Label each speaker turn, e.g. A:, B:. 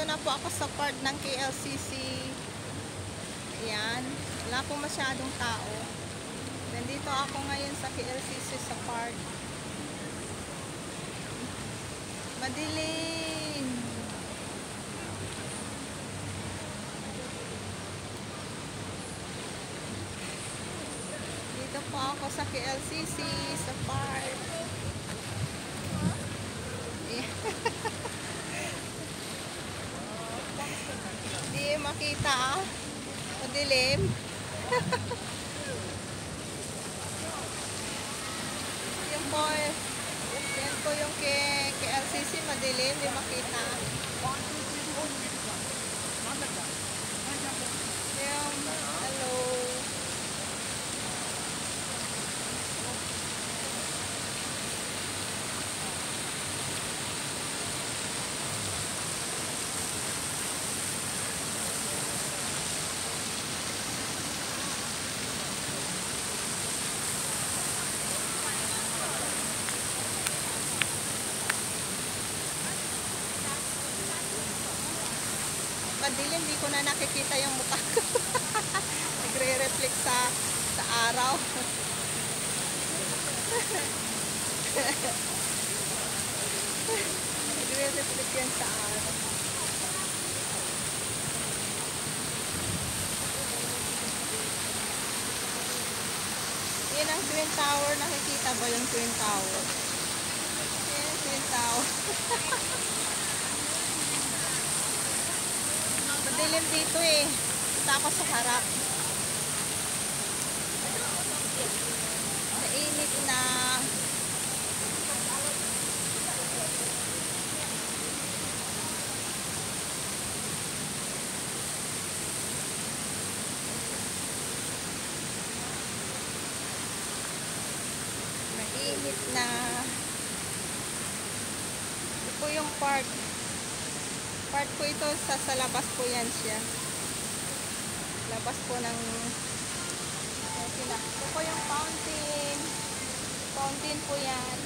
A: na po ako sa part ng KLCC. Ayan. Wala po masyadong tao. Nandito ako ngayon sa KLCC sa part. Madilim. Dito po ako sa KLCC sa part. Hindi makita. Madilim. Yan po yung KLCC, madilim, hindi makita. Yung, hello. Madilim, hindi ko na nakikita yung mukha ko. Nagre-reflect sa araw. Nagre-reflect yan sa araw. Yan ang Twin Tower. Nakikita ba yung Twin Tower? Yan, Twin Tower. Madilim dito eh. Kita ako sa harap. Mainit na. Mainit na. Ito po yung park. Part po ito, sa labas po yan siya. Labas po ng ito po yung fountain. Fountain po yan.